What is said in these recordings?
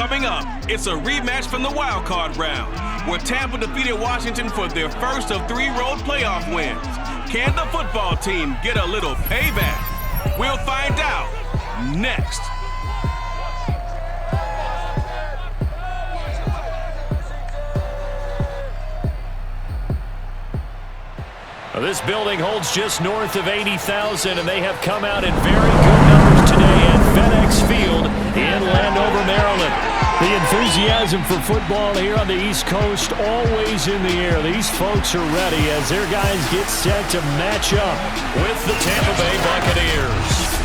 Coming up, it's a rematch from the wild card round, where Tampa defeated Washington for their first of 3 road playoff wins. Can the football team get a little payback? We'll find out next. This building holds just north of 80,000, and they have come out in very good numbers today at FedEx Field in Landover, Maryland. The enthusiasm for football here on the East Coast always in the air. These folks are ready as their guys get set to match up with the Tampa Bay Buccaneers.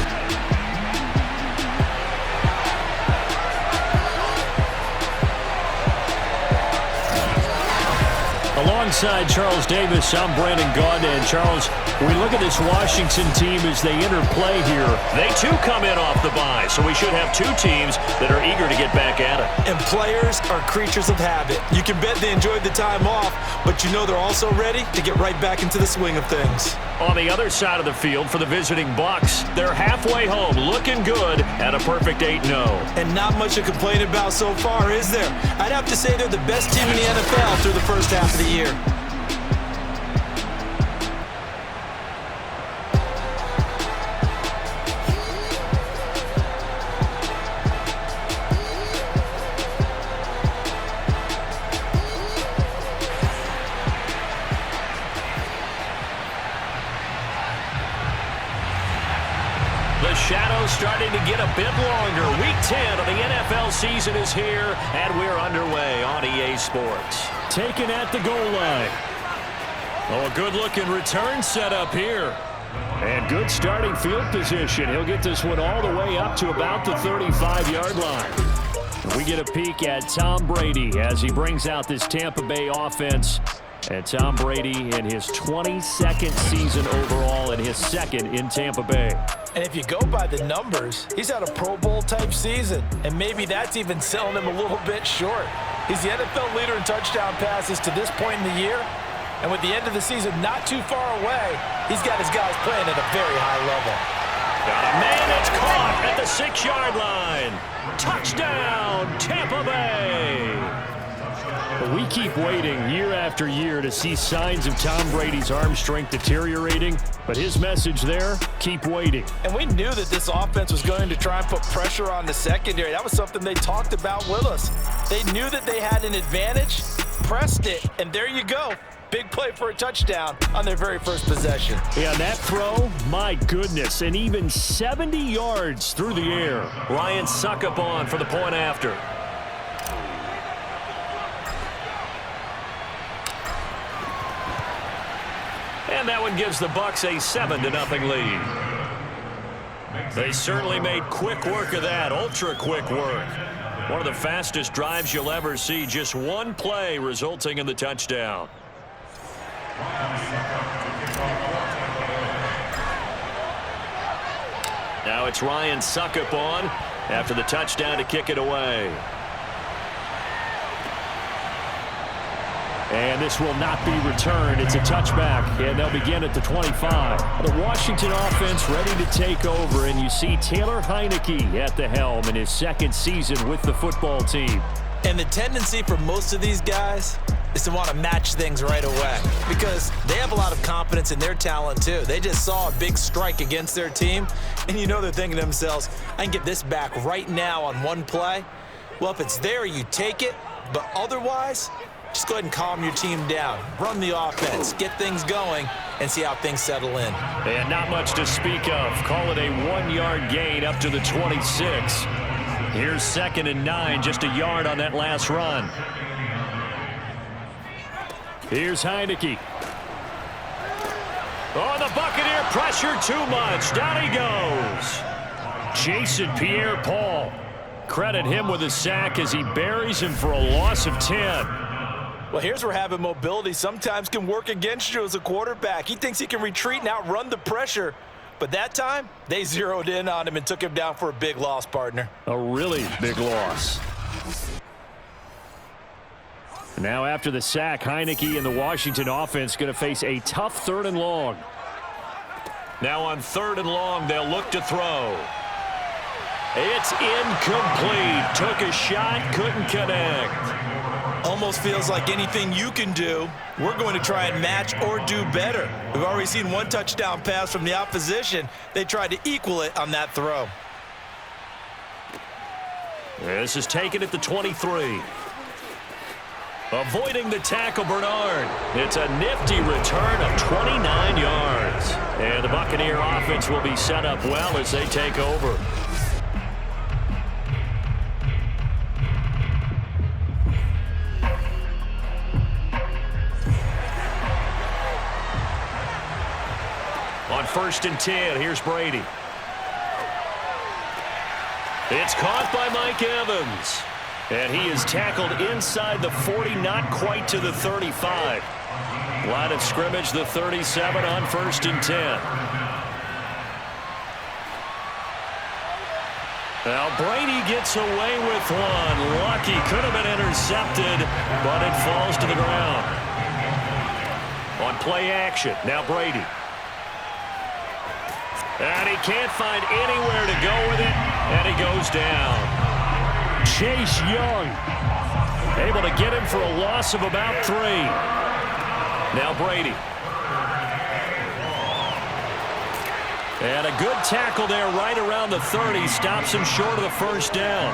Alongside Charles Davis, I'm Brandon Gaudin. And Charles, we look at this Washington team as they interplay here. They too come in off the bye, so we should have 2 teams that are eager to get back at it. And players are creatures of habit. You can bet they enjoyed the time off, but you know they're also ready to get right back into the swing of things. On the other side of the field for the visiting Bucs, they're halfway home, looking good at a perfect 8-0. And not much to complain about so far, is there? I'd have to say they're the best team in the NFL through the first half of the year. The shadow's starting to get a bit longer. Week 10 of the NFL season is here, and we're underway on EA Sports. Taken at the goal line. Oh, a good-looking return set up here. And good starting field position. He'll get this one all the way up to about the 35-yard line. We get a peek at Tom Brady as he brings out this Tampa Bay offense. And Tom Brady in his 22nd season overall and his 2nd in Tampa Bay. And if you go by the numbers, he's had a Pro Bowl-type season. And maybe that's even selling him a little bit short. He's the NFL leader in touchdown passes to this point in the year. And with the end of the season not too far away, he's got his guys playing at a very high level. Got a man that's caught at the 6-yard line. Touchdown, Tampa Bay. But we keep waiting year after year to see signs of Tom Brady's arm strength deteriorating. But his message there, keep waiting. And we knew that this offense was going to try and put pressure on the secondary. That was something they talked about with us. They knew that they had an advantage, pressed it, and there you go. Big play for a touchdown on their very first possession. Yeah, that throw, my goodness, and even 70 yards through the air. Ryan Suckup on for the point after. And that one gives the Bucs a 7-0 lead. They certainly made quick work of that, ultra-quick work. One of the fastest drives you'll ever see, just one play resulting in the touchdown. Now it's Ryan Suckup on after the touchdown to kick it away. And this will not be returned. It's a touchback, and they'll begin at the 25. The Washington offense ready to take over, and you see Taylor Heineke at the helm in his 2nd season with the football team. And the tendency for most of these guys is to want to match things right away because they have a lot of confidence in their talent too. They just saw a big strike against their team, and you know they're thinking to themselves, I can get this back right now on one play. Well, if it's there, you take it, but otherwise, just go ahead and calm your team down. Run the offense, get things going, and see how things settle in. And not much to speak of. Call it a 1-yard gain up to the 26. Here's 2nd and 9, just a yard on that last run. Here's Heineke. Oh, the Buccaneer pressure too much. Down he goes. Jason Pierre-Paul. Credit him with a sack as he buries him for a loss of 10. Well, here's where having mobility sometimes can work against you as a quarterback. He thinks he can retreat and outrun the pressure. But that time, they zeroed in on him and took him down for a big loss, partner. A really big loss. Now after the sack, Heineke and the Washington offense going to face a tough 3rd and long. Now on 3rd and long, they'll look to throw. It's incomplete. Took a shot, couldn't connect. Almost feels like anything you can do, we're going to try and match or do better. We've already seen one touchdown pass from the opposition. They tried to equal it on that throw. This is taken at the 23. Avoiding the tackle, Bernard. It's a nifty return of 29 yards. And the Buccaneer offense will be set up well as they take over. On 1st and 10, here's Brady. It's caught by Mike Evans. And he is tackled inside the 40, not quite to the 35. Line of scrimmage, the 37 on 1st and 10. Now Brady gets away with one. Lucky, could have been intercepted, but it falls to the ground. On play action, now Brady. And he can't find anywhere to go with it, and he goes down. Chase Young able to get him for a loss of about 3. Now Brady. And a good tackle there right around the 30. Stops him short of the 1st down.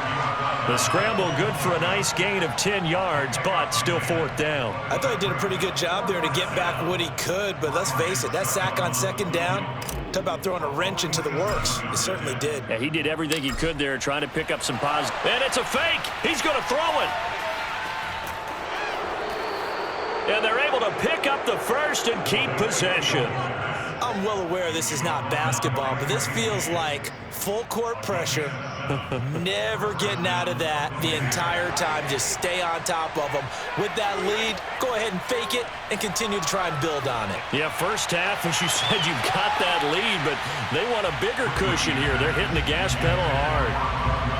The scramble good for a nice gain of 10 yards, but still 4th down. I thought he did a pretty good job there to get back what he could, but let's face it, that sack on 2nd down, talk about throwing a wrench into the works. He certainly did. Yeah, he did everything he could there trying to pick up some positive. And it's a fake. He's going to throw it. And they're able to pick up the 1st and keep possession. I'm well aware this is not basketball, but this feels like full court pressure. Never getting out of that the entire time. Just stay on top of them. With that lead, go ahead and fake it and continue to try and build on it. Yeah, first half, as you said, you've got that lead, but they want a bigger cushion here. They're hitting the gas pedal hard.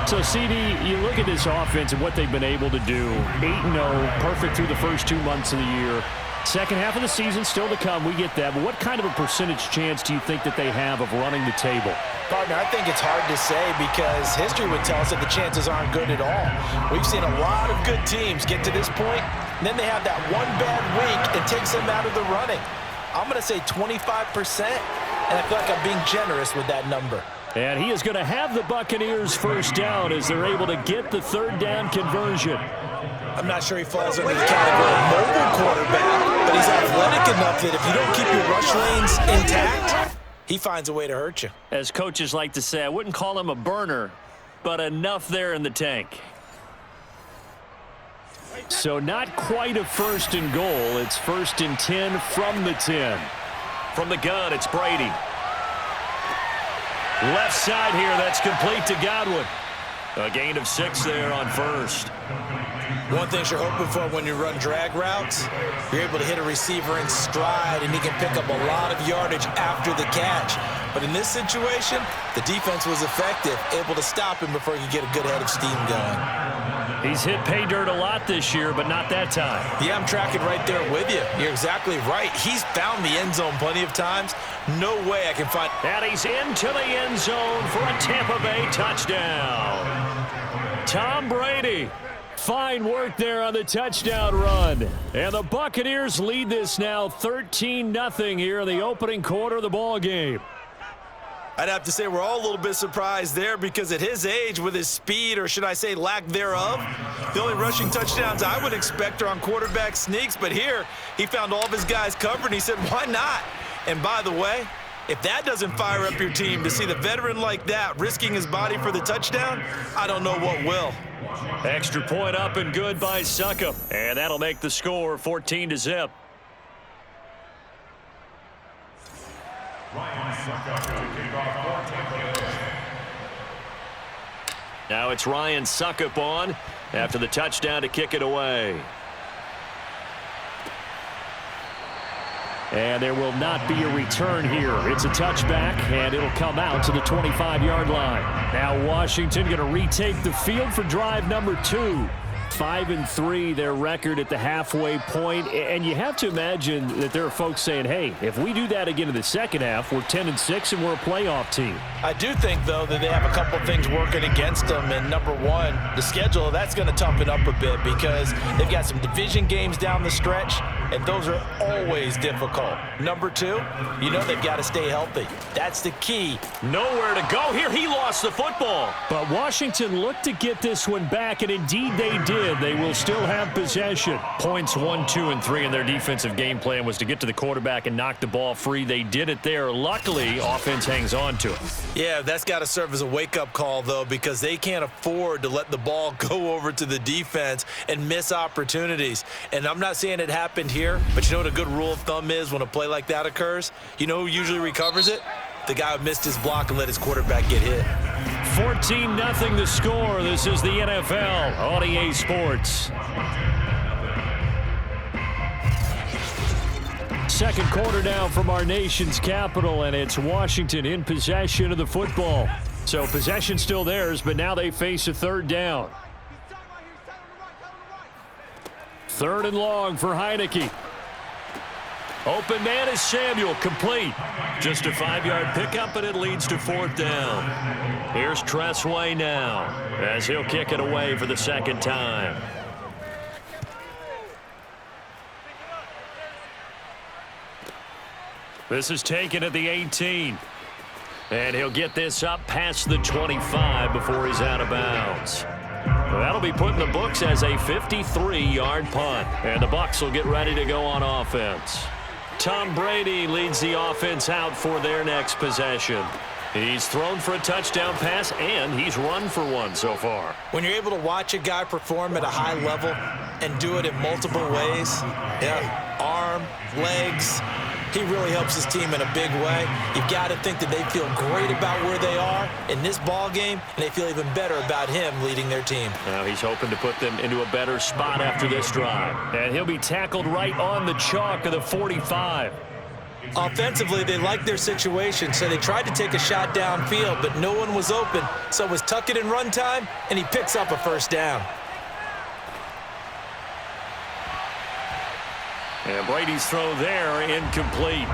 So, CD, you look at this offense and what they've been able to do. 8-0, perfect through the first 2 months of the year. Second half of the season still to come. We get that. But what kind of a percentage chance do you think that they have of running the table? Partner, I think it's hard to say because history would tell us that the chances aren't good at all. We've seen a lot of good teams get to this point, and then they have that one bad week and takes them out of the running. I'm going to say 25%, and I feel like I'm being generous with that number. And he is going to have the Buccaneers 1st down as they're able to get the 3rd down conversion. I'm not sure he falls under the category of mobile quarterback, but he's athletic enough that if you don't keep your rush lanes intact, he finds a way to hurt you. As coaches like to say, I wouldn't call him a burner, but enough there in the tank. So not quite a 1st and goal. It's 1st and 10 from the 10. From the gun, it's Brady. Left side here, that's complete to Godwin. A gain of 6 there on 1st. One thing you're hoping for when you run drag routes, you're able to hit a receiver in stride and he can pick up a lot of yardage after the catch. But in this situation, the defense was effective, able to stop him before he could get a good head of steam going. He's hit pay dirt a lot this year, but not that time. Yeah, I'm tracking right there with you. You're exactly right. He's found the end zone plenty of times. No way I can find... And he's into the end zone for a Tampa Bay touchdown. Tom Brady. Fine work there on the touchdown run. And the Buccaneers lead this now 13-0 here in the opening quarter of the ball game. I'd have to say we're all a little bit surprised there because at his age, with his speed, or should I say lack thereof, the only rushing touchdowns I would expect are on quarterback sneaks. But here, he found all of his guys covered, and he said, why not? And by the way, if that doesn't fire up your team to see the veteran like that risking his body for the touchdown, I don't know what will. Extra point up and good by Succop. And that'll make the score 14-0. Now it's Ryan Succop on after the touchdown to kick it away. And there will not be a return here. It's a touchback, and it'll come out to the 25-yard line. Now Washington going to retake the field for drive number 2. 5-3, their record at the halfway point. And you have to imagine that there are folks saying, hey, if we do that again in the second half, we're 10-6 and we're a playoff team. I do think, though, that they have a couple things working against them. And number one, the schedule, that's going to toughen up a bit because they've got some division games down the stretch, and those are always difficult. Number two, you know they've got to stay healthy. That's the key. Nowhere to go here. He lost the football. But Washington looked to get this one back, and indeed they did. They will still have possession. Points 1, 2, and 3 in their defensive game plan was to get to the quarterback and knock the ball free. They did it there. Luckily, offense hangs on to it. Yeah, that's got to serve as a wake-up call, though, because they can't afford to let the ball go over to the defense and miss opportunities. And I'm not saying it happened here, but you know what a good rule of thumb is when a play like that occurs? You know who usually recovers it? The guy who missed his block and let his quarterback get hit. 14-0 the score. This is the NFL on EA Sports. Second quarter now from our nation's capital, and it's Washington in possession of the football. So possession still theirs, but now they face a third down. Third and long for Heineke. Open man is Samuel, complete. Just a 5-yard pickup, and it leads to fourth down. Here's Tressway now, as he'll kick it away for the second time. This is taken at the 18. And he'll get this up past the 25 before he's out of bounds. Well, that'll be put in the books as a 53-yard punt. And the Bucs will get ready to go on offense. Tom Brady leads the offense out for their next possession. He's thrown for a touchdown pass, and he's run for one so far. When you're able to watch a guy perform at a high level and do it in multiple ways, arm, legs, he really helps his team in a big way. You've got to think that they feel great about where they are in this ball game, and they feel even better about him leading their team. Now he's hoping to put them into a better spot after this drive. And he'll be tackled right on the chalk of the 45. Offensively, they liked their situation, so they tried to take a shot downfield, but no one was open. So it was tuck it in run time, and he picks up a first down. And Brady's throw there, incomplete.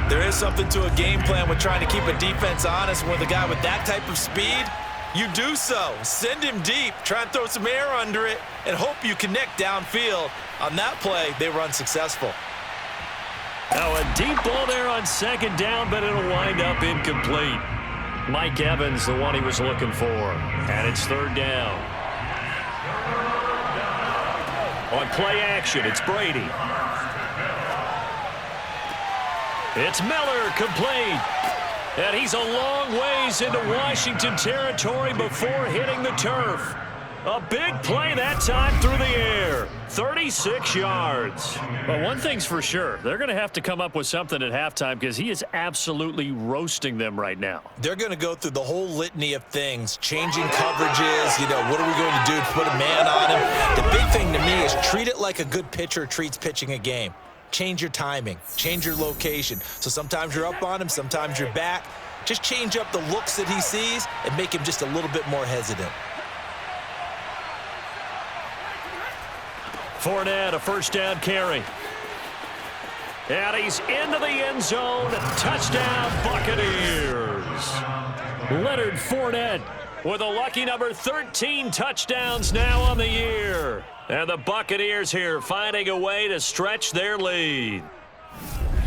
There is something to a game plan with trying to keep a defense honest. With a guy with that type of speed, you do so. Send him deep, try and throw some air under it, and hope you connect downfield. On that play, they were unsuccessful. Now a deep ball there on second down, but it'll wind up incomplete. Mike Evans, the one he was looking for. And it's third down. On play action, it's Brady. It's Miller, complete. And he's a long ways into Washington territory before hitting the turf. A big play that time through the air. 36 yards. But one thing's for sure. They're going to have to come up with something at halftime because he is absolutely roasting them right now. They're going to go through the whole litany of things, changing coverages. What are we going to do to put a man on him? The big thing to me is treat it like a good pitcher treats pitching a game. Change your timing. Change your location. So sometimes you're up on him, sometimes you're back. Just change up the looks that he sees and make him just a little bit more hesitant. Fournette, a first down carry. And he's into the end zone. Touchdown, Buccaneers. Leonard Fournette with a lucky number 13 touchdowns now on the year. And the Buccaneers here finding a way to stretch their lead.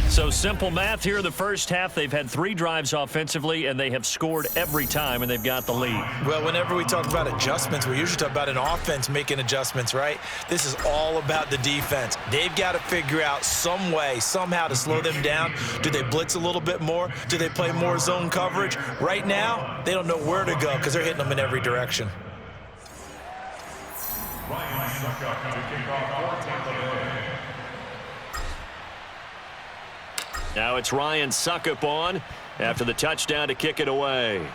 So simple math here in the first half. They've had 3 drives offensively, and they have scored every time, and they've got the lead. Well, whenever we talk about adjustments, we usually talk about an offense making adjustments, right? This is all about the defense. They've got to figure out some way, somehow to slow them down. Do they blitz a little bit more? Do they play more zone coverage? Right now, they don't know where to go because they're hitting them in every direction. Now it's Ryan Suckup on after the touchdown to kick it away.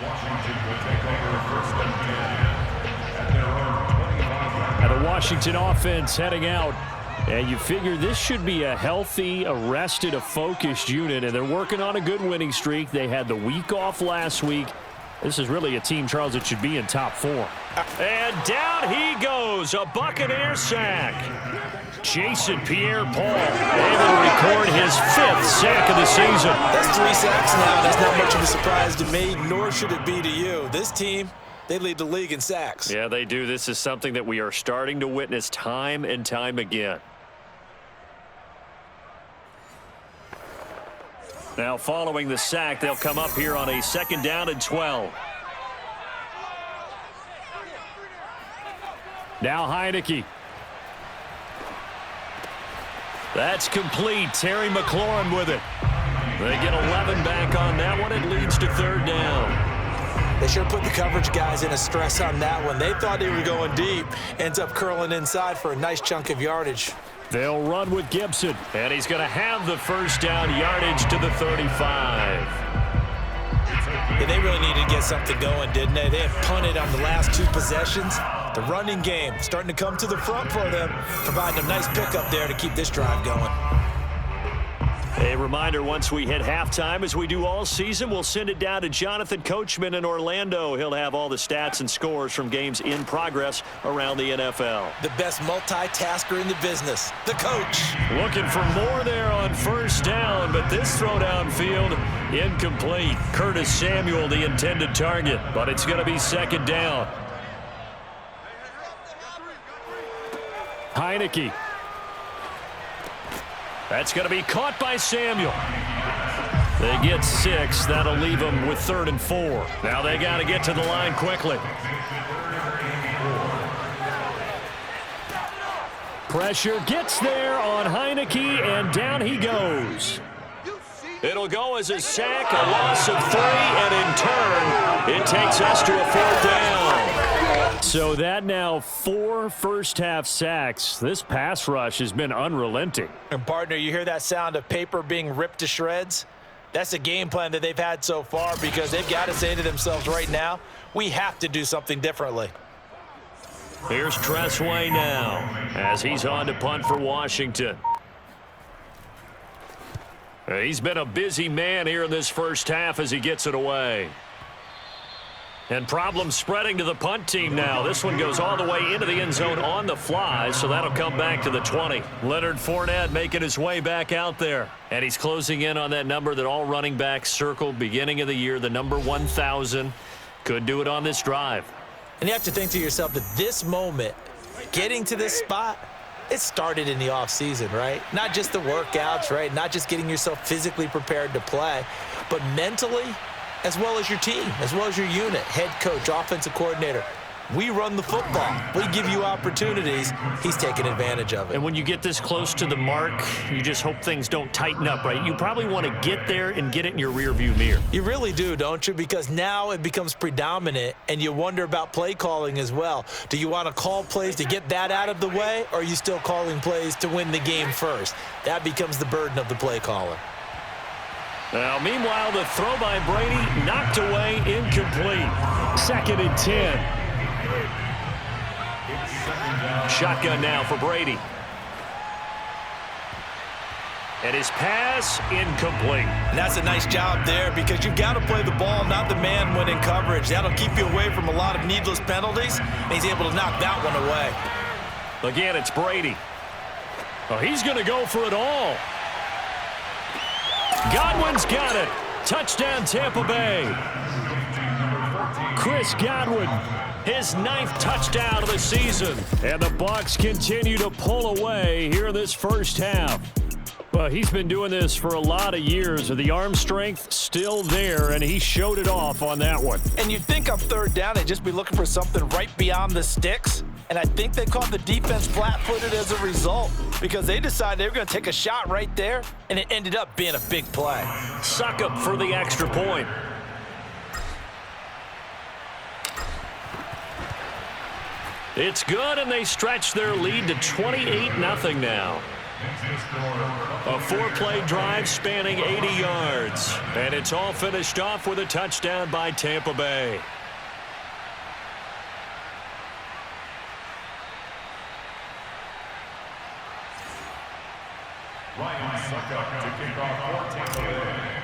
Washington will take over first and 10 at their own 25. And the Washington offense heading out. And you figure this should be a healthy, a rested, a focused unit. And they're working on a good winning streak. They had the week off last week. This is really a team, Charles, that should be in top 4. And down he goes, a Buccaneer sack. Jason Pierre-Paul able to record his 5th sack of the season. That's 3 sacks now. That's not much of a surprise to me, nor should it be to you. This team, they lead the league in sacks. Yeah, they do. This is something that we are starting to witness time and time again. Now, following the sack, they'll come up here on a 2nd down and 12. Now Heineke. That's complete. Terry McLaurin with it. They get 11 back on that one. It leads to 3rd down. They sure put the coverage guys in a stress on that one. They thought they were going deep. Ends up curling inside for a nice chunk of yardage. They'll run with Gibson. And he's going to have the 1st down, yardage to the 35. Yeah, they really needed to get something going, didn't they? They had punted on the last 2 possessions. The running game starting to come to the front for them, providing a nice pickup there to keep this drive going. A reminder, once we hit halftime, as we do all season, we'll send it down to Jonathan Coachman in Orlando. He'll have all the stats and scores from games in progress around the NFL. The best multitasker in the business, the coach. Looking for more there on 1st down, but this throw downfield, incomplete. Curtis Samuel, the intended target, but it's going to be 2nd down. Heineke. That's going to be caught by Samuel. They get 6. That'll leave them with 3rd and 4. Now they got to get to the line quickly. Pressure gets there on Heineke, and down he goes. It'll go as a sack, a loss of 3, and in turn, it takes us to a 4th down. So that now 4 first-half sacks. This pass rush has been unrelenting. And, partner, you hear that sound of paper being ripped to shreds? That's a game plan that they've had so far because they've got to say to themselves right now, we have to do something differently. Here's Tressway now as he's on to punt for Washington. He's been a busy man here in this 1st half as he gets it away. And problems spreading to the punt team now. This one goes all the way into the end zone on the fly, so that'll come back to the 20. Leonard Fournette making his way back out there. And he's closing in on that number that all running backs circled beginning of the year, the number 1,000. Could do it on this drive. And you have to think to yourself that this moment, getting to this spot, it started in the offseason, right? Not just the workouts, right? Not just getting yourself physically prepared to play, but mentally, as well as your team, as well as your unit, head coach, offensive coordinator. We run the football. We give you opportunities. He's taking advantage of it. And when you get this close to the mark, you just hope things don't tighten up, right? You probably want to get there and get it in your rearview mirror. You really do, don't you? Because now it becomes predominant, and you wonder about play calling as well. Do you want to call plays to get that out of the way, or are you still calling plays to win the game first? That becomes the burden of the play caller. Now, meanwhile, the throw by Brady knocked away, incomplete. 2nd and 10. Shotgun now for Brady. And his pass, incomplete. And that's a nice job there because you've got to play the ball, not the man when in coverage. That'll keep you away from a lot of needless penalties, and he's able to knock that one away. Again, it's Brady. Oh, he's going to go for it all. Godwin's got it. Touchdown, Tampa Bay. Chris Godwin. His 9th touchdown of the season. And the Bucs continue to pull away here in this 1st half. Well, he's been doing this for a lot of years. The arm strength still there, and he showed it off on that one. And you'd think on 3rd down, they'd just be looking for something right beyond the sticks. And I think they caught the defense flat-footed as a result because they decided they were going to take a shot right there, and it ended up being a big play. Suckup for the extra point. It's good, and they stretch their lead to 28-0 now. A 4-play drive spanning 80 yards. And it's all finished off with a touchdown by Tampa Bay. Ryan Suckup to kick off for Tampa Bay.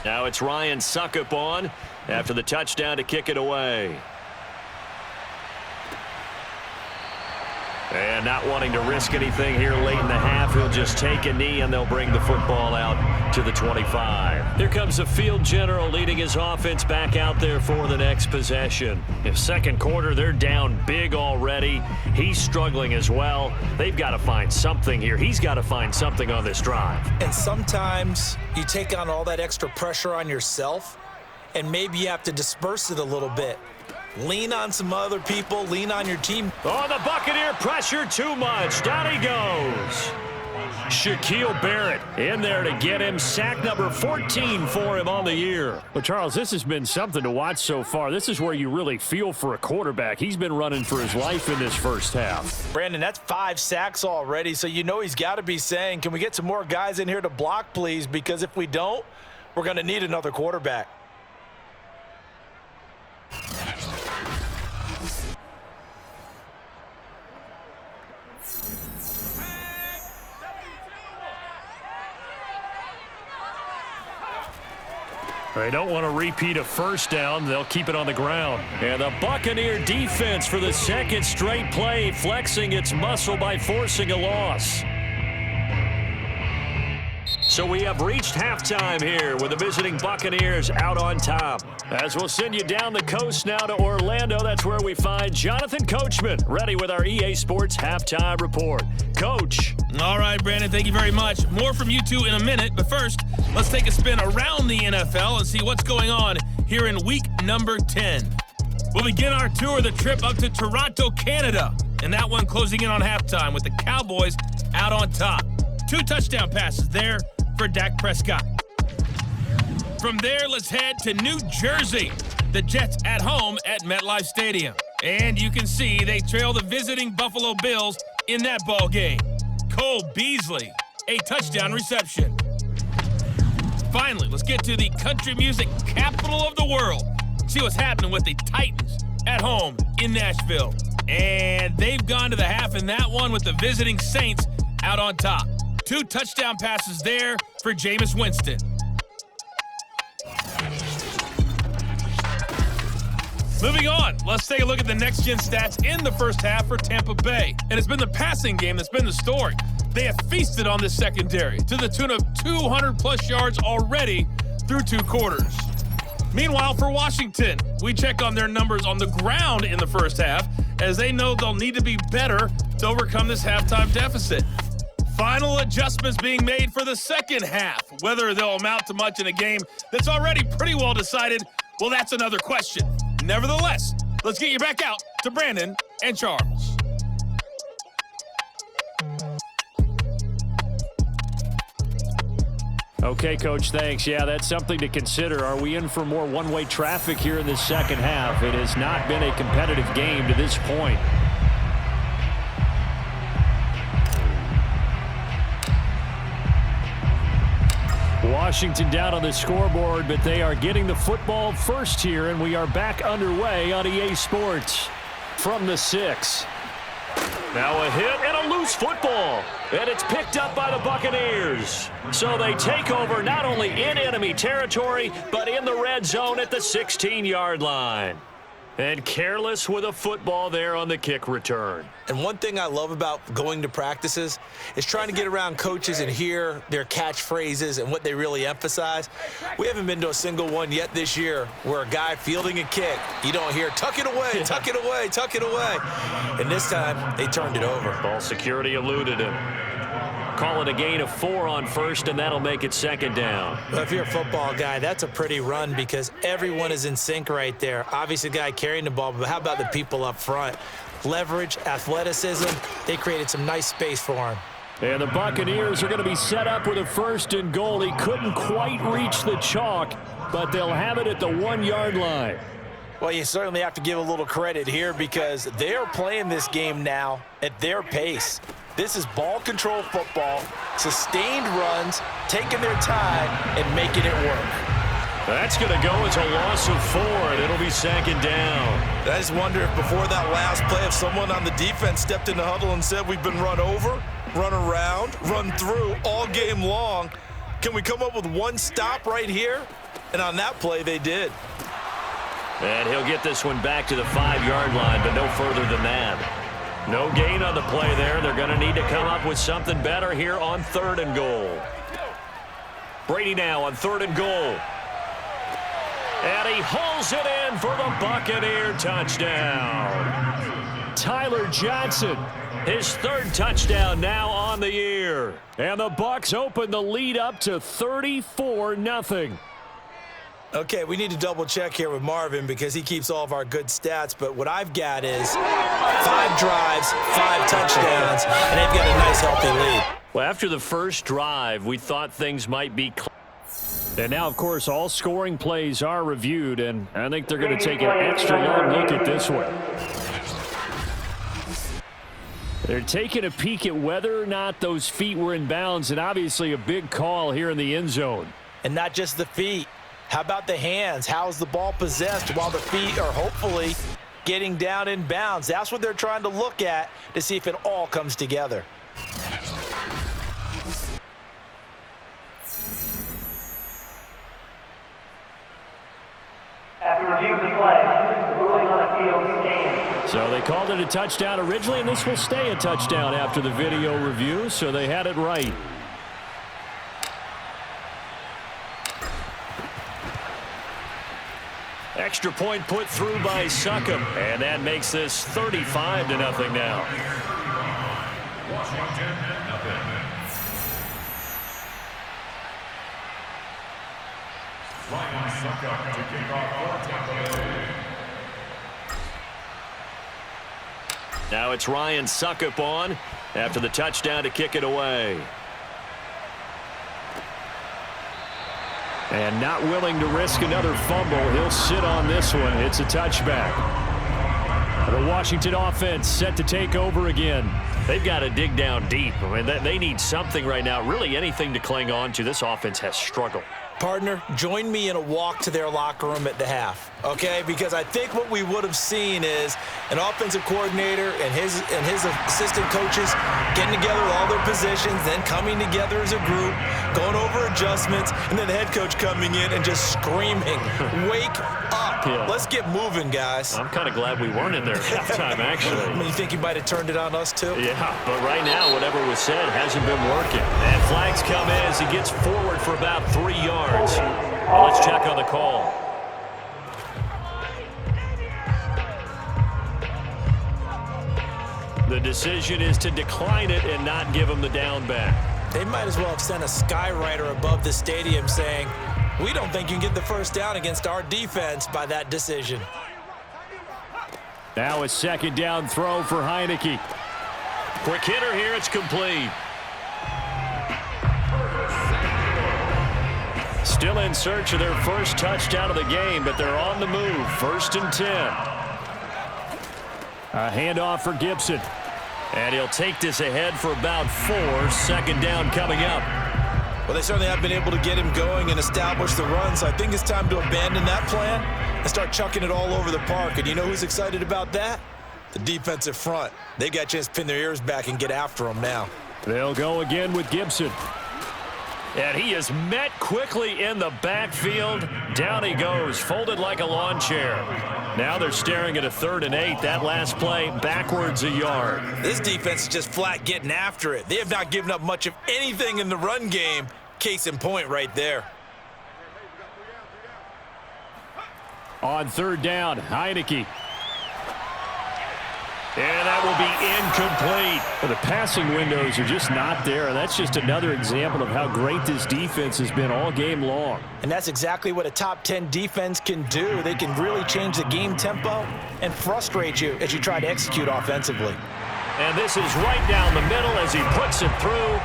Now it's Ryan Suckup on after the touchdown to kick it away. And not wanting to risk anything here late in the half, he'll just take a knee and they'll bring the football out to the 25. Here comes the field general leading his offense back out there for the next possession. In second quarter, they're down big already. He's struggling as well. They've got to find something here. He's got to find something on this drive. And sometimes you take on all that extra pressure on yourself, and maybe you have to disperse it a little bit. Lean on some other people. Lean on your team. Oh, the Buccaneer pressure too much. Down he goes. Shaquille Barrett in there to get him. Sack number 14 for him on the year. Well, Charles, this has been something to watch so far. This is where you really feel for a quarterback. He's been running for his life in this first half. Brandon, that's 5 sacks already, so you know he's got to be saying, can we get some more guys in here to block, please? Because if we don't, we're going to need another quarterback. They don't want to repeat a first down. They'll keep it on the ground. And the Buccaneer defense for the second straight play, flexing its muscle by forcing a loss. So we have reached halftime here with the visiting Buccaneers out on top. As we'll send you down the coast now to Orlando, that's where we find Jonathan Coachman, ready with our EA Sports Halftime Report. Coach. All right, Brandon, thank you very much. More from you two in a minute, but first, let's take a spin around the NFL and see what's going on here in week number 10. We'll begin our tour of the trip up to Toronto, Canada, and that one closing in on halftime with the Cowboys out on top. 2 touchdown passes there for Dak Prescott. From there, let's head to New Jersey. The Jets at home at MetLife Stadium. And you can see they trail the visiting Buffalo Bills in that ball game. Cole Beasley, a touchdown reception. Finally, let's get to the country music capital of the world. See what's happening with the Titans at home in Nashville. And they've gone to the half in that one with the visiting Saints out on top. 2 touchdown passes there for Jameis Winston. Moving on, let's take a look at the next-gen stats in the first half for Tampa Bay. And it's been the passing game that's been the story. They have feasted on this secondary to the tune of 200-plus yards already through 2 quarters. Meanwhile, for Washington, we check on their numbers on the ground in the first half, as they know they'll need to be better to overcome this halftime deficit. Final adjustments being made for the second half. Whether they'll amount to much in a game that's already pretty well decided, well, that's another question. Nevertheless, let's get you back out to Brandon and Charles. Okay, Coach, thanks. Yeah, that's something to consider. Are we in for more one-way traffic here in the second half? It has not been a competitive game to this point. Washington down on the scoreboard, but they are getting the football first here, and we are back underway on EA Sports from the 6. Now a hit and a loose football, and it's picked up by the Buccaneers. So they take over not only in enemy territory, but in the red zone at the 16-yard line. And careless with a football there on the kick return. And one thing I love about going to practices is trying to get around coaches and hear their catchphrases and what they really emphasize. We haven't been to a single one yet this year where a guy fielding a kick, you don't hear, tuck it away, tuck it away, tuck it away. And this time, they turned it over. Ball security eluded him. Call it a gain of 4 on first, and that'll make it second down. Well, if you're a football guy, that's a pretty run because everyone is in sync right there. Obviously, the guy carrying the ball, but how about the people up front? Leverage, athleticism, they created some nice space for him. And the Buccaneers are going to be set up with a 1st and goal. He couldn't quite reach the chalk, but they'll have it at the 1-yard line. Well, you certainly have to give a little credit here because they're playing this game now at their pace. This is ball control football, sustained runs, taking their time, and making it work. That's going to go as a loss of 4, and it'll be second down. I just wonder if before that last play, if someone on the defense stepped in the huddle and said, we've been run over, run around, run through all game long. Can we come up with one stop right here? And on that play, they did. And he'll get this one back to the 5-yard line, but no further than that. No gain on the play there. They're going to need to come up with something better here on 3rd and goal. Brady now on 3rd and goal. And he hauls it in for the Buccaneer touchdown. Tyler Johnson, his 3rd touchdown now on the year. And the Bucs open the lead up to 34-0. Okay, we need to double check here with Marvin because he keeps all of our good stats, but what I've got is 5 drives, 5 touchdowns, and they've got a nice healthy lead. Well, after the first drive, we thought things might be close. And now, of course, all scoring plays are reviewed, and I think they're going to take an extra long look at this one. They're taking a peek at whether or not those feet were in bounds, and obviously a big call here in the end zone. And not just the feet. How about the hands? How's the ball possessed while the feet are hopefully getting down in bounds? That's what they're trying to look at to see if it all comes together. After reviewing the play, the ruling on the field stands. So they called it a touchdown originally, and this will stay a touchdown after the video review, so they had it right. Extra point put through by Succop, and that makes this 35-0 now. Washington, 0. Ryan Succop to kick off for Tampa Bay. Now it's Ryan Succop on after the touchdown to kick it away. And not willing to risk another fumble. He'll sit on this one. It's a touchback. The Washington offense set to take over again. They've got to dig down deep. I mean, they need something right now, really anything to cling on to. This offense has struggled. Partner, join me in a walk to their locker room at the half, okay? Because I think what we would have seen is an offensive coordinator and his assistant coaches getting together with all their positions, then coming together as a group, going over adjustments, and then the head coach coming in and just screaming, "Wake up! Yeah. Let's get moving, guys." I'm kind of glad we weren't in there at halftime, actually. I mean, you think he might have turned it on us, too? Yeah, but right now, whatever was said hasn't been working. And flags come in as he gets forward for about 3 yards. Well, let's check on the call. The decision is to decline it and not give him the down back. They might as well have sent a skywriter above the stadium saying, "We don't think you can get the first down against our defense by that decision." Now a 2nd down throw for Heineke. Quick hitter here, it's complete. Still in search of their first touchdown of the game, but they're on the move. 1st and 10. A handoff for Gibson. And he'll take this ahead for about 4. 2nd down coming up. Well, they certainly have been able to get him going and establish the run, so I think it's time to abandon that plan and start chucking it all over the park. And you know who's excited about that? The defensive front. They got a chance to pin their ears back and get after him now. They'll go again with Gibson. And he is met quickly in the backfield. Down he goes, folded like a lawn chair. Now they're staring at a 3rd and 8. That last play, backwards a yard. This defense is just flat getting after it. They have not given up much of anything in the run game. Case in point right there. On 3rd down, Heineke. And that will be incomplete. Well, the passing windows are just not there, and that's just another example of how great this defense has been all game long. And that's exactly what a top 10 defense can do. They can really change the game tempo and frustrate you as you try to execute offensively. And this is right down the middle as he puts it through.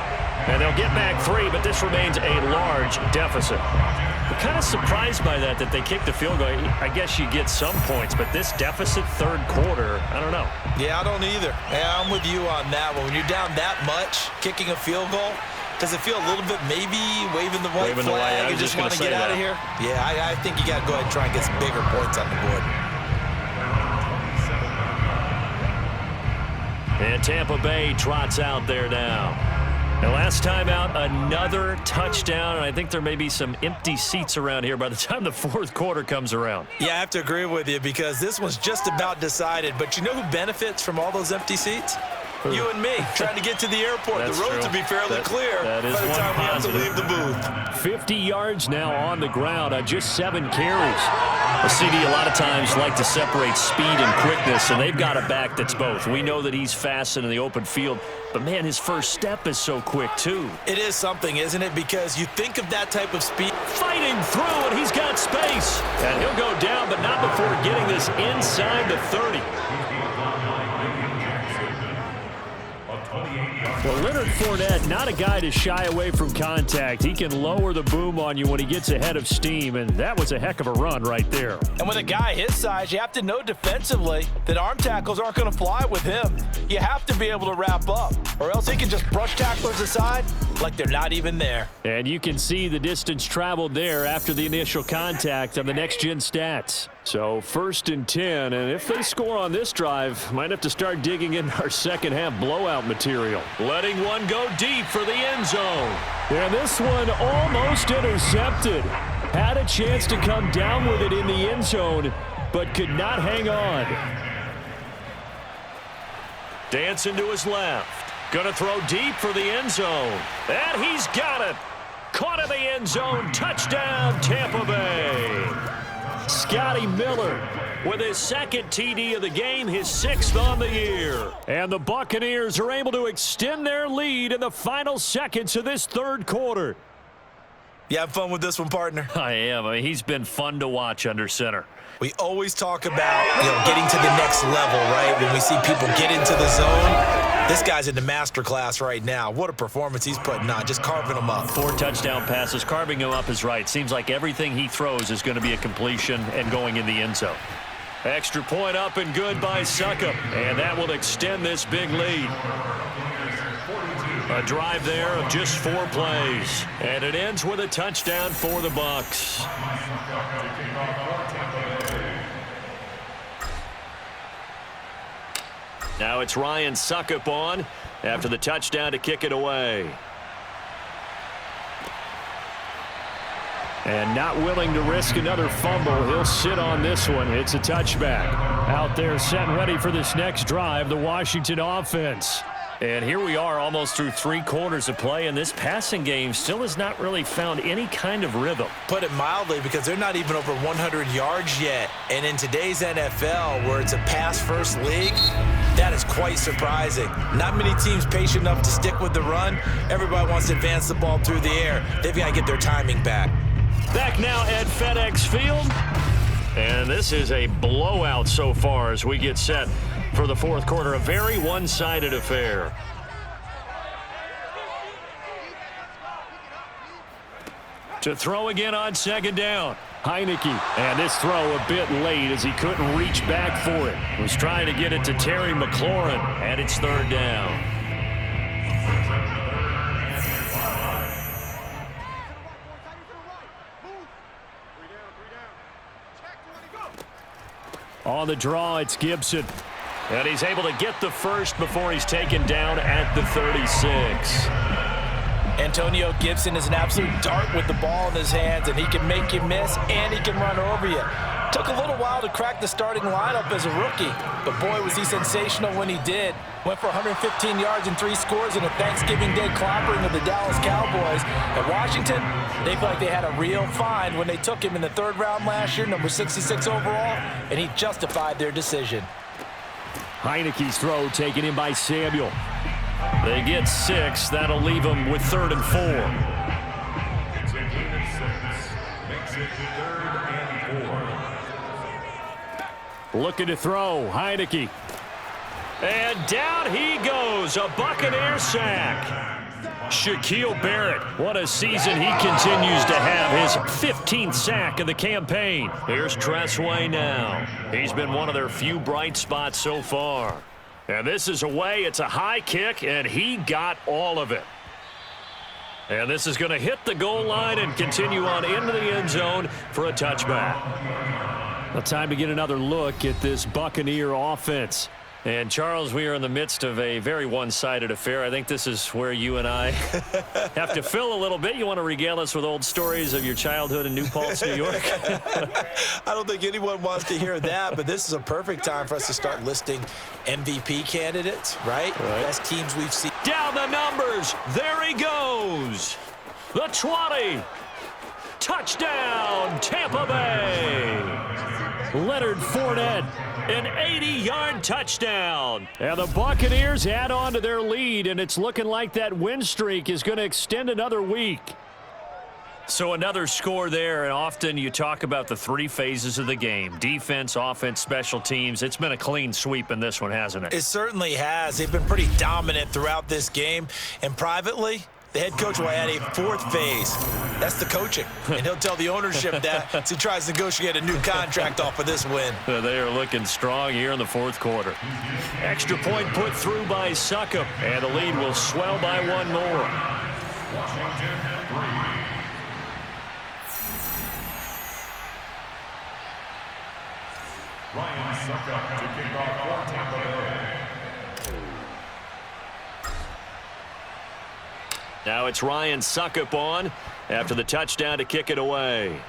And they'll get back 3, but this remains a large deficit. I'm kind of surprised by that they kicked the field goal. I guess you get some points, but this deficit 3rd quarter, I don't know. Yeah, I don't either. Yeah, I'm with you on that one. When you're down that much, kicking a field goal, does it feel a little bit maybe waving the white flag and just want to get out of here? Yeah, I think you got to go ahead and try and get some bigger points on the board. And Tampa Bay trots out there now. And last time out, another touchdown, and I think there may be some empty seats around here by the time the fourth quarter comes around. Yeah, I have to agree with you because this one's just about decided. But you know who benefits from all those empty seats? You and me, trying to get to the airport. The roads will be fairly clear by the time we have to leave the booth. 50 yards now on the ground on just 7 carries. The CD a lot of times like to separate speed and quickness, and they've got a back that's both. We know that he's fast in the open field, but, man, his first step is so quick, too. It is something, isn't it? Because you think of that type of speed. Fighting through, and he's got space. And he'll go down, but not before getting this inside the 30. Well, Leonard Fournette, not a guy to shy away from contact. He can lower the boom on you when he gets ahead of steam, and that was a heck of a run right there. And with a guy his size, you have to know defensively that arm tackles aren't going to fly with him. You have to be able to wrap up, or else he can just brush tacklers aside like they're not even there. And you can see the distance traveled there after the initial contact on the next-gen stats. So 1st and 10, and if they score on this drive, might have to start digging in our second-half blowout material. Letting one go deep for the end zone. And this one almost intercepted. Had a chance to come down with it in the end zone, but could not hang on. Dancing to his left. Gonna throw deep for the end zone. And he's got it. Caught in the end zone. Touchdown, Tampa Bay. Scotty Miller with his second TD of the game, his 6th on the year. And the Buccaneers are able to extend their lead in the final seconds of this third quarter. You have fun with this one, partner? I am. I mean, he's been fun to watch under center. We always talk about, getting to the next level, right? When we see people get into the zone. This guy's in the master class right now. What a performance he's putting on, just carving them up. 4 touchdown passes. Carving him up is right. Seems like everything he throws is going to be a completion and going in the end zone. Extra point up and good by Succop. And that will extend this big lead. A drive there of just 4 plays. And it ends with a touchdown for the Bucs. Now it's Ryan Succop on after the touchdown to kick it away. And not willing to risk another fumble. He'll sit on this one. It's a touchback. Out there set and ready for this next drive, the Washington offense. And here we are almost through 3 quarters of play, and this passing game still has not really found any kind of rhythm. Put it mildly, because they're not even over 100 yards yet. And in today's NFL, where it's a pass-first league, that is quite surprising. Not many teams patient enough to stick with the run. Everybody wants to advance the ball through the air. They've got to get their timing back. Back now at FedEx Field. And this is a blowout so far as we get set for the fourth quarter. A very one-sided affair. To throw again on 2nd down. Heineke, and this throw a bit late as he couldn't reach back for it. Was trying to get it to Terry McLaurin, and it's 3rd down. On the draw, it's Gibson. And he's able to get the first before he's taken down at the 36. Antonio Gibson is an absolute dart with the ball in his hands, and he can make you miss, and he can run over you. Took a little while to crack the starting lineup as a rookie, but boy, was he sensational when he did. Went for 115 yards and 3 scores in a Thanksgiving Day clobbering of the Dallas Cowboys. At Washington, they feel like they had a real find when they took him in the 3rd round last year, number 66 overall, and he justified their decision. Heineke's throw taken in by Samuel. They get 6. That'll leave them with 3rd and 4. It's a gain of 6. Makes it 3rd and 4. Looking to throw, Heineke. And down he goes, a Buccaneer sack. Shaquille Barrett, what a season he continues to have, his 15th sack of the campaign. Here's Tressway now. He's been one of their few bright spots so far. And this is away, it's a high kick, and he got all of it. And this is going to hit the goal line and continue on into the end zone for a touchback. Well, time to get another look at this Buccaneer offense. And, Charles, we are in the midst of a very one-sided affair. I think this is where you and I have to fill a little bit. You want to regale us with old stories of your childhood in New Paltz, New York? I don't think anyone wants to hear that, but this is a perfect time for us to start listing MVP candidates, right? Best teams we've seen. Down the numbers. There he goes. The 20. Touchdown, Tampa Bay. Leonard Fournette, an 80-yard touchdown. And the Buccaneers add on to their lead, and it's looking like that win streak is going to extend another week. So another score there, and often you talk about the three phases of the game: defense, offense, special teams. It's been a clean sweep in this one, hasn't it? It certainly has. They've been pretty dominant throughout this game, and privately, the head coach will add a fourth phase. That's the coaching. And he'll tell the ownership that as he tries to negotiate a new contract off of this win. They are looking strong here in the fourth quarter. Extra point put through by Succop, and the lead will swell by one more. Washington 3. Ryan Succop to kick off for Tampa Bay. Now it's Ryan Succop on after the touchdown to kick it away.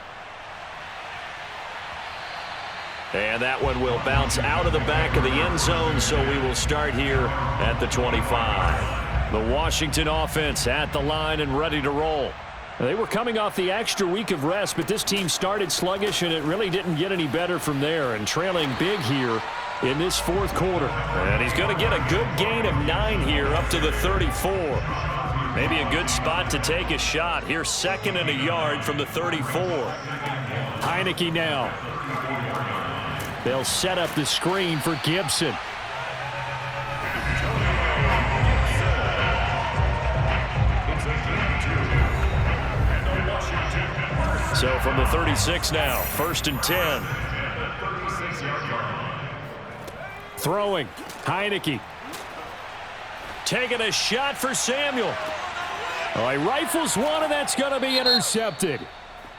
And that one will bounce out of the back of the end zone, so we will start here at the 25. The Washington offense at the line and ready to roll. They were coming off the extra week of rest, but this team started sluggish, and it really didn't get any better from there, and trailing big here in this fourth quarter. And he's going to get a good gain of 9 here up to the 34. Maybe a good spot to take a shot. Here's 2nd and a yard from the 34. Heineke now. They'll set up the screen for Gibson. So from the 36 now, 1st and 10. Throwing, Heineke. Taking a shot for Samuel. Oh, he rifles one, and that's going to be intercepted.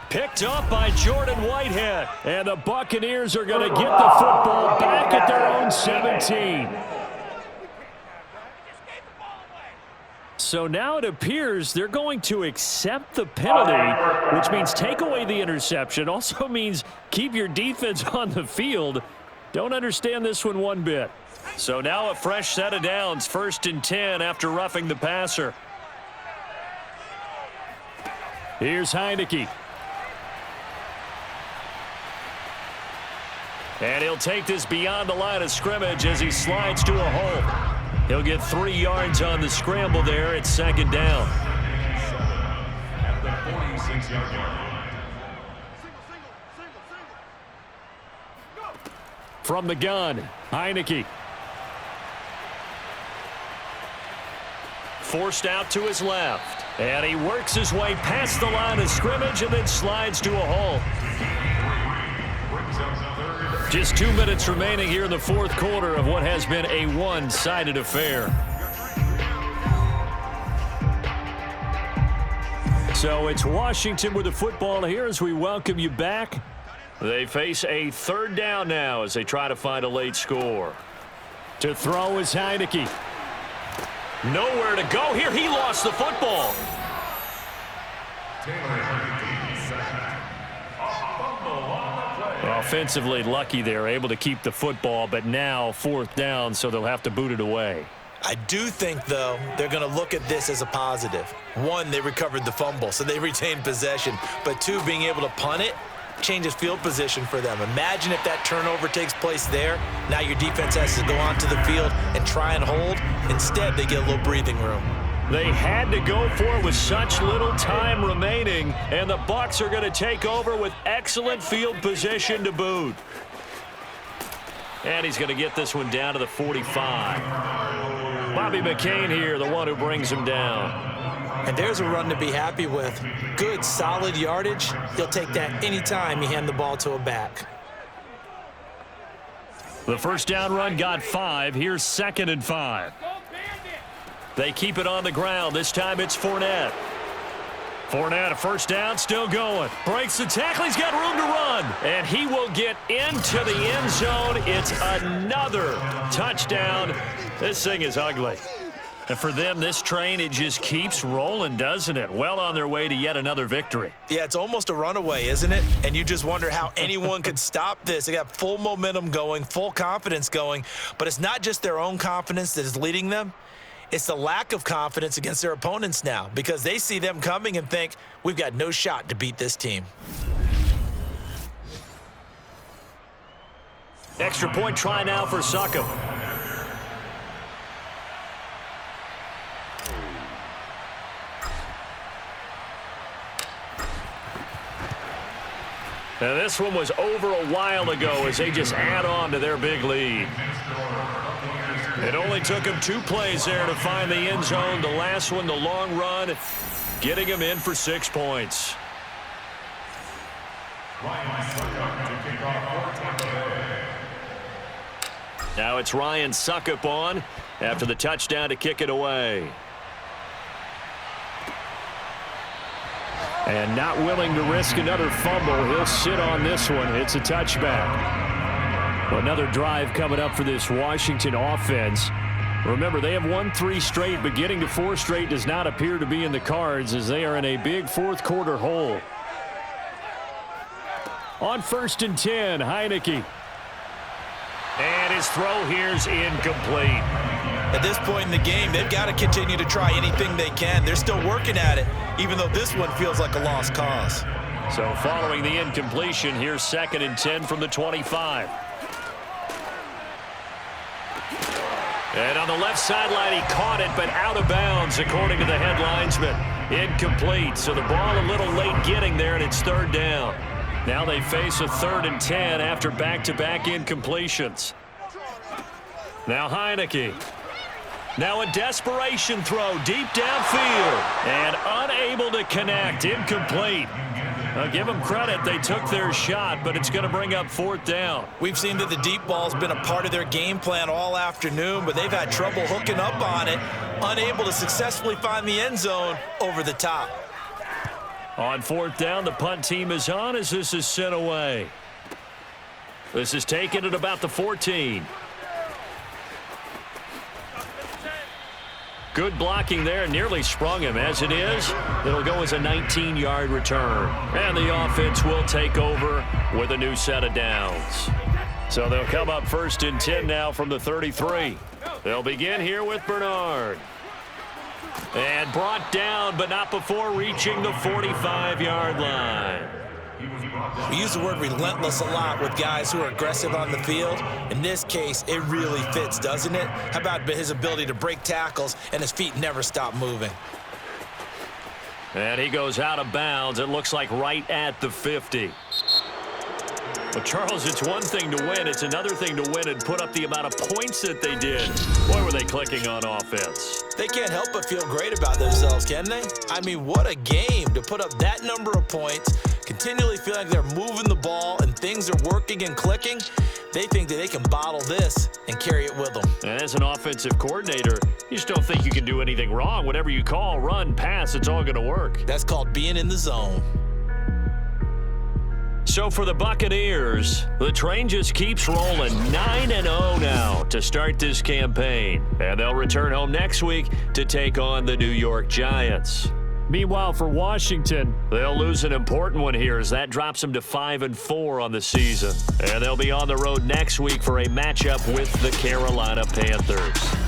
Picked up by Jordan Whitehead. And the Buccaneers are going to get the football back at their own 17. So now it appears they're going to accept the penalty, which means take away the interception. Also means keep your defense on the field. Don't understand this one bit. So now a fresh set of downs, 1st and 10 after roughing the passer. Here's Heineke. And he'll take this beyond the line of scrimmage as he slides to a hole. He'll get 3 yards on the scramble there. It's 2nd down. At the 46-yard line. From the gun, Heineke. Forced out to his left. And he works his way past the line of scrimmage and then slides to a hole. Just 2 minutes remaining here in the fourth quarter of what has been a one-sided affair. So it's Washington with the football here as we welcome you back. They face a 3rd down now as they try to find a late score. To throw is Heineke. Nowhere to go here. He lost the football. Offensively lucky they're able to keep the football, but now 4th down, so they'll have to boot it away. I do think, though, they're going to look at this as a positive. 1, they recovered the fumble, so they retained possession. But 2, being able to punt it changes field position for them. Imagine if that turnover takes place there. Now your defense has to go onto the field and try and hold. Instead, they get a little breathing room. They had to go for it with such little time remaining, and the Bucs are going to take over with excellent field position to boot. And he's going to get this one down to the 45. Bobby McCain here, the one who brings him down. And there's a run to be happy with. Good, solid yardage. He'll take that anytime you hand the ball to a back. The first down run got 5. Here's 2nd and 5. They keep it on the ground. This time it's Fournette. Fournette, a first down, still going. Breaks the tackle. He's got room to run. And he will get into the end zone. It's another touchdown. This thing is ugly. And for them, this train, it just keeps rolling, doesn't it? Well on their way to yet another victory. Yeah, it's almost a runaway, isn't it? And you just wonder how anyone could stop this. They got full momentum going, full confidence going. But it's not just their own confidence that is leading them. It's the lack of confidence against their opponents now because they see them coming and think, we've got no shot to beat this team. Extra point try now for Succop. Now this one was over a while ago as they just add on to their big lead. It only took him 2 plays there to find the end zone. The last one, the long run, getting him in for 6 points. Now it's Ryan Succop on after the touchdown to kick it away. And not willing to risk another fumble. He'll sit on this one. It's a touchback. Another drive coming up for this Washington offense. Remember, they have won 3 straight, but getting to 4 straight does not appear to be in the cards as they are in a big fourth quarter hole. On 1st and 10, Heineke. And his throw here's incomplete. At this point in the game, they've got to continue to try anything they can. They're still working at it, even though this one feels like a lost cause. So following the incompletion, here's 2nd and 10 from the 25. And on the left sideline, he caught it, but out of bounds, according to the head linesman. Incomplete, so the ball a little late getting there, and it's 3rd down. Now they face a 3rd and 10 after back-to-back incompletions. Now Heineke. Now a desperation throw deep downfield, and unable to connect, incomplete. I'll give them credit. They took their shot, but it's going to bring up 4th down. We've seen that the deep ball's been a part of their game plan all afternoon, but they've had trouble hooking up on it, unable to successfully find the end zone over the top. On 4th down, the punt team is on as this is sent away. This is taken at about the 14. Good blocking there, nearly sprung him. As it is, it'll go as a 19-yard return. And the offense will take over with a new set of downs. So they'll come up 1st and 10 now from the 33. They'll begin here with Bernard. And brought down, but not before reaching the 45-yard line. We use the word relentless a lot with guys who are aggressive on the field. In this case, it really fits, doesn't it? How about his ability to break tackles and his feet never stop moving? And he goes out of bounds. It looks like right at the 50. But, Charles, it's one thing to win. It's another thing to win and put up the amount of points that they did. Boy, were they clicking on offense. They can't help but feel great about themselves, can they? I mean, what a game to put up that number of points, continually feel like they're moving the ball and things are working and clicking. They think that they can bottle this and carry it with them. And as an offensive coordinator, you just don't think you can do anything wrong. Whatever you call, run, pass, it's all going to work. That's called being in the zone. So for the Buccaneers, the train just keeps rolling 9-0 now to start this campaign. And they'll return home next week to take on the New York Giants. Meanwhile, for Washington, they'll lose an important one here as that drops them to 5-4 on the season. And they'll be on the road next week for a matchup with the Carolina Panthers.